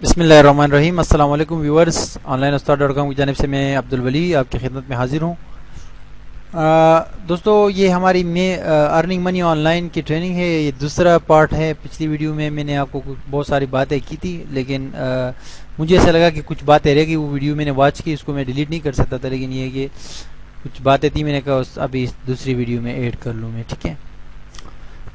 بسم اللہ الرحمن الرحیم۔ السلام علیکم ویورز، آن لائن استاد.com کی جانب سے میں عبدالولی آپ کی خدمت میں حاضر ہوں۔ دوستو، یہ ہماری ارننگ منی آن لائن کی ٹریننگ ہے، یہ دوسرا پارٹ ہے۔ پچھلی ویڈیو میں نے آپ کو بہت ساری باتیں کی تھی، لیکن مجھے ایسا لگا کہ کچھ باتیں رہ گئی، وہ ویڈیو میں نے واچ کی، اس کو میں ڈیلیٹ نہیں کر سکتا تھا، لیکن یہ کہ کچھ باتیں تھی، میں نے کہا ابھی دوسری ویڈیو میں ایڈ کر لوں میں، ٹھیک ہے۔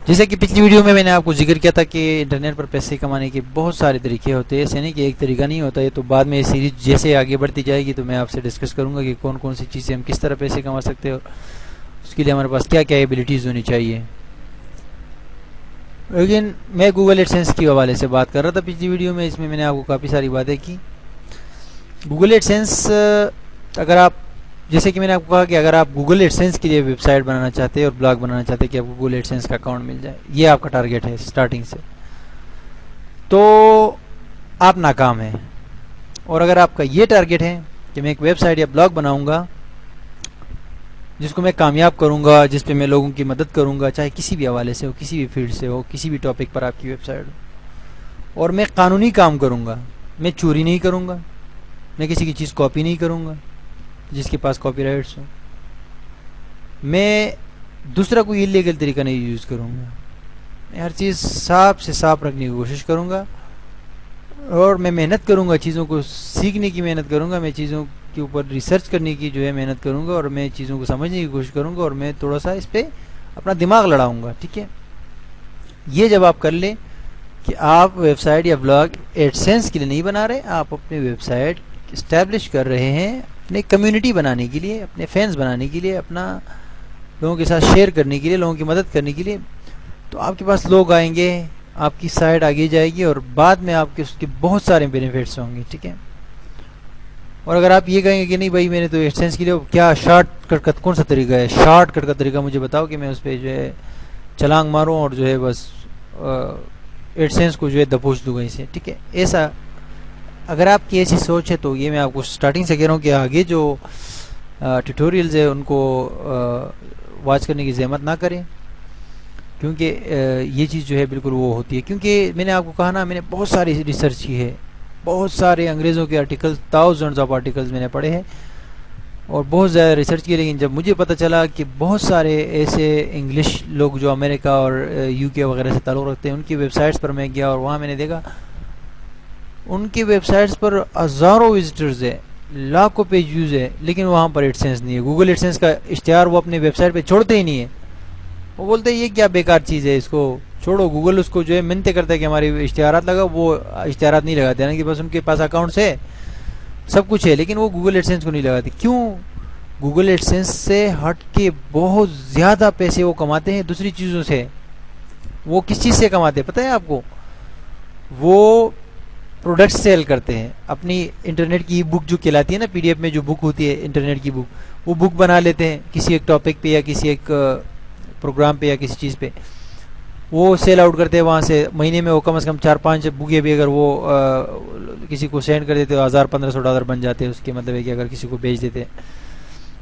جیسے کہ پچھلی ویڈیو میں نے آپ کو ذکر کیا تھا کہ انٹرنیٹ پر پیسے کمانے کے بہت سارے طریقے ہوتے ہیں، ایسے نہیں کہ ایک طریقہ نہیں ہوتا ہے۔ تو بعد میں یہ سیریز جیسے آگے بڑھتی جائے گی تو میں آپ سے ڈسکس کروں گا کہ کون کون سی چیزیں ہم کس طرح پیسے کما سکتے ہیں اور اس کے لیے ہمارے پاس کیا کیا ایبلٹیز ہونی چاہیے۔ لیکن میں گوگل ایڈسینس کے حوالے سے بات کر رہا تھا پچھلی ویڈیو میں، اس میں نے آپ کو کافی ساری باتیں کی۔ گوگل ایڈسینس، اگر آپ جیسے کہ میں نے آپ کو کہا کہ اگر آپ گوگل ایڈسینس کے لیے ویب سائٹ بنانا چاہتے ہیں اور بلاگ بنانا چاہتے ہیں کہ آپ کو گوگل ایڈسینس کا اکاؤنٹ مل جائے، یہ آپ کا ٹارگیٹ ہے سٹارٹنگ سے، تو آپ ناکام ہیں۔ اور اگر آپ کا یہ ٹارگیٹ ہے کہ میں ایک ویب سائٹ یا بلاگ بناؤں گا جس کو میں کامیاب کروں گا، جس پہ میں لوگوں کی مدد کروں گا، چاہے کسی بھی حوالے سے ہو، کسی بھی فیلڈ سے ہو، کسی بھی ٹاپک پر آپ کی ویب سائٹ ہو، اور میں قانونی کام کروں گا، میں چوری نہیں کروں گا، میں کسی کی چیز کاپی نہیں کروں گا جس کے پاس کاپی رائٹس ہو، میں دوسرا کوئی انلیگل طریقہ نہیں یوز کروں گا، میں ہر چیز صاف سے صاف رکھنے کی کوشش کروں گا، اور میں محنت کروں گا، چیزوں کو سیکھنے کی محنت کروں گا، میں چیزوں کے اوپر ریسرچ کرنے کی جو ہے محنت کروں گا، اور میں چیزوں کو سمجھنے کی کوشش کروں گا، اور میں تھوڑا سا اس پہ اپنا دماغ لڑاؤں گا، ٹھیک ہے۔ یہ جب آپ کر لیں کہ آپ ویب سائٹ یا بلاگ ایڈسینس کے لیے نہیں بنا رہے، آپ اپنے ویب سائٹ اسٹیبلش کر رہے ہیں اپنے کمیونٹی بنانے کے لیے، اپنے فینس بنانے کے لیے، اپنا لوگوں کے ساتھ شیئر کرنے کے لیے، لوگوں کی مدد کرنے کے لیے، تو آپ کے پاس لوگ آئیں گے، آپ کی سائٹ آگے جائے گی، اور بعد میں آپ کے اس کے بہت سارے بینیفٹس ہوں گے، ٹھیک ہے۔ اور اگر آپ یہ کہیں گے کہ نہیں بھائی میں نے تو ایڈسینس کے لیے کیا شارٹ کٹ کا کون سا طریقہ ہے، شارٹ کٹ کا طریقہ مجھے بتاؤ کہ میں اس پہ جو ہے چھلانگ ماروں اور جو ہے بس ایڈسینس کو جو ہے دبوچ دوں گا اسے، ٹھیک ہے۔ ایسا اگر آپ کی ایسی سوچ ہے تو یہ میں آپ کو سٹارٹنگ سے کہہ رہا ہوں کہ آگے جو ٹیوٹوریلز ہے ان کو واچ کرنے کی زحمت نہ کریں، کیونکہ یہ چیز جو ہے بالکل وہ ہوتی ہے، کیونکہ میں نے آپ کو کہا نا، میں نے بہت ساری ریسرچ کی ہے، بہت سارے انگریزوں کے آرٹیکلز، تھاؤزنڈز آف آرٹیکلز میں نے پڑھے ہیں اور بہت زیادہ ریسرچ کی، لیکن جب مجھے پتہ چلا کہ بہت سارے ایسے انگلش لوگ جو امریکہ اور یو کے وغیرہ سے تعلق رکھتے ہیں، ان کی ویب سائٹس پر میں گیا اور وہاں میں نے دیکھا ان کی ویب سائٹس پر ہزاروں وزٹرز ہے، لاکھوں پیج ویوز ہے، لیکن وہاں پر ایڈسینس نہیں ہے۔ گوگل ایڈسینس کا اشتہار وہ اپنے ویب سائٹ پہ چھوڑتے ہی نہیں ہے، وہ بولتے ہیں یہ کیا بیکار چیز ہے، اس کو چھوڑو۔ گوگل اس کو جو ہے منتیں کرتا ہے کہ ہماری اشتہارات لگا، وہ اشتہارات نہیں لگاتے، یعنی کہ بس ان کے پاس اکاؤنٹس ہے، سب کچھ ہے، لیکن وہ گوگل ایڈسینس کو نہیں لگاتے۔ کیوں؟ گوگل ایڈسینس سے ہٹ کے بہت زیادہ پیسے وہ کماتے ہیں دوسری چیزوں سے۔ وہ کس چیز سے کماتے ہیں پتہ ہے آپ کو؟ وہ پروڈکٹ سیل کرتے ہیں، اپنی انٹرنیٹ کی بک جو کہلاتی ہے نا، پی ڈی ایف میں جو بک ہوتی ہے انٹرنیٹ کی بک، وہ بک بنا لیتے ہیں کسی ایک ٹاپک پہ یا کسی ایک پروگرام پہ یا کسی چیز پہ، وہ سیل آؤٹ کرتے ہیں وہاں سے۔ مہینے میں وہ کم از کم 4-5 بکیں بھی اگر وہ کسی کو سینڈ کر دیتے تو $1500 بن جاتے ہیں، اس کے مطلب ہے کہ اگر کسی کو بیچ دیتے ہیں۔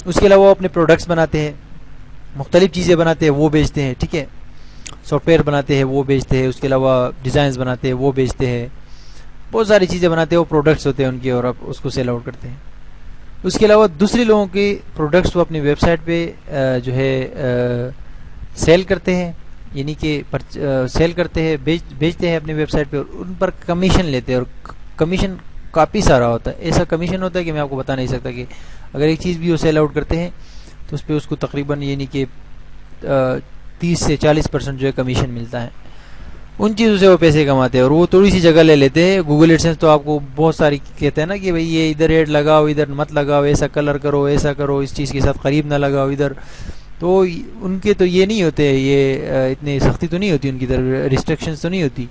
اس کے علاوہ وہ اپنے پروڈکٹس بناتے ہیں، مختلف چیزیں بناتے ہیں، وہ بیچتے ہیں، ٹھیک ہے۔ سافٹ ویئر بناتے ہیں، وہ بیچتے ہیں، اس کے علاوہ ڈیزائنز بناتے ہیں، وہ بیچتے ہیں، بہت ساری چیزیں بناتے ہیں، وہ پروڈکٹس ہوتے ہیں ان کے، اور آپ اس کو سیل آؤٹ کرتے ہیں۔ اس کے علاوہ دوسرے لوگوں کے پروڈکٹس وہ اپنی ویب سائٹ پہ جو ہے سیل کرتے ہیں، یعنی کہ سیل کرتے ہیں، بیچتے ہیں اپنی ویب سائٹ پہ، اور ان پر کمیشن لیتے ہیں، اور کمیشن کافی سارا ہوتا ہے، ایسا کمیشن ہوتا ہے کہ میں آپ کو بتا نہیں سکتا، کہ اگر ایک چیز بھی وہ سیل آؤٹ کرتے ہیں تو اس پہ اس کو تقریباً یعنی کہ 30 سے 40% جو ہے کمیشن ملتا ہے۔ ان چیزوں سے وہ پیسے کماتے ہیں، اور وہ تھوڑی سی جگہ لے لیتے ہیں۔ گوگل ایڈسینس تو آپ کو بہت ساری کہتے ہیں نا کہ بھئی یہ ادھر ایڈ لگاؤ، ادھر مت لگاؤ، ایسا کلر کرو، ایسا کرو، اس چیز کے ساتھ قریب نہ لگاؤ ادھر، تو ان کے تو یہ نہیں ہوتے، یہ اتنی سختی تو نہیں ہوتی ان کی طرف، ریسٹرکشنز تو نہیں ہوتی،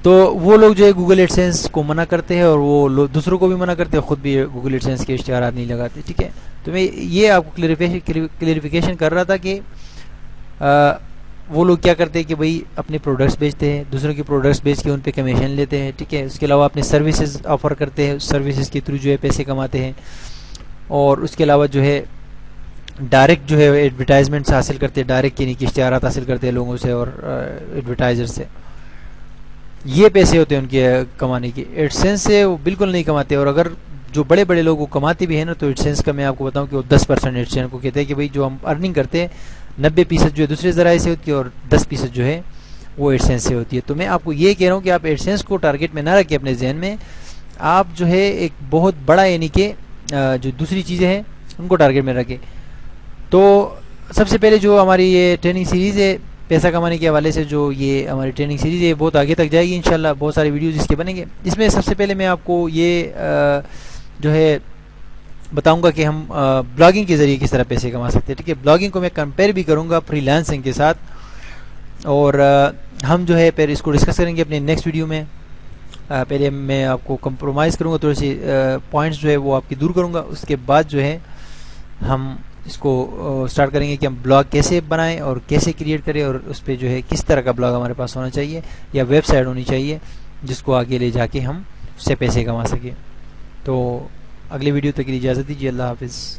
تو وہ لوگ جو ہے گوگل ایڈسینس کو منع کرتے ہیں، اور وہ دوسروں کو بھی منع کرتے ہیں، خود بھی گوگل ایڈسینس کے اشتہارات نہیں لگاتے، ٹھیک ہے۔ تو میں یہ آپ کو کلیریفیکیشن کر رہا تھا کہ وہ لوگ کیا کرتے ہیں کہ بھئی اپنے پروڈکٹس بیچتے ہیں، دوسروں کے پروڈکٹس بیچ کے ان پہ کمیشن لیتے ہیں، ٹھیک ہے۔ اس کے علاوہ اپنے سروسز آفر کرتے ہیں، سروسز کے تھرو جو ہے پیسے کماتے ہیں، اور اس کے علاوہ جو ہے ڈائریکٹ جو ہے ایڈورٹائزمنٹس حاصل کرتے ہیں، ڈائریکٹ یعنی کہ اشتہارات حاصل کرتے ہیں لوگوں سے اور ایڈورٹائزر سے۔ یہ پیسے ہوتے ہیں ان کے کمانے کے. ایڈسینس سے وہ بالکل نہیں کماتے. اور اگر جو بڑے بڑے لوگ وہ کماتے بھی ہیں نا تو ایڈسینس کا میں آپ کو بتاؤں کہ وہ 10% ایڈسینس کو کہتے ہیں کہ بھائی جو ہم ارننگ کرتے ہیں 90% جو ہے دوسرے ذرائع سے ہوتی ہے اور 10% جو ہے وہ ایڈسینس سے ہوتی ہے. تو میں آپ کو یہ کہہ رہا ہوں کہ آپ ایڈسینس کو ٹارگیٹ میں نہ رکھیں اپنے ذہن میں. آپ جو ہے ایک بہت بڑا یعنی کہ جو دوسری چیزیں ہیں ان کو ٹارگیٹ میں رکھیں. تو سب سے پہلے جو ہماری یہ ٹریننگ سیریز ہے پیسہ کمانے کے حوالے سے، جو یہ ہماری ٹریننگ سیریز ہے بہت آگے تک جائے گی انشاءاللہ. بہت سارے ویڈیوز اس کے بنیں گے. اس میں سب سے پہلے میں آپ کو یہ جو ہے بتاؤں گا کہ ہم بلاگنگ کے ذریعے کس طرح پیسے کما سکتے ہیں. ٹھیک ہے، بلاگنگ کو میں کمپیئر بھی کروں گا فری لانسنگ کے ساتھ، اور ہم جو ہے پھر اس کو ڈسکس کریں گے اپنے نیکسٹ ویڈیو میں. پہلے میں آپ کو کمپرومائز کروں گا، تھوڑے سے پوائنٹس جو ہے وہ آپ کی دور کروں گا. اس کے بعد جو ہے ہم اس کو سٹارٹ کریں گے کہ ہم بلاگ کیسے بنائیں اور کیسے کریٹ کریں، اور اس پہ جو ہے کس طرح کا بلاگ ہمارے پاس ہونا چاہیے یا ویب سائٹ ہونی چاہیے جس کو آگے لے جا کے ہم اس سے پیسے کما سکیں. تو اگلے ویڈیو تک کی اجازت دیجیے. اللہ حافظ.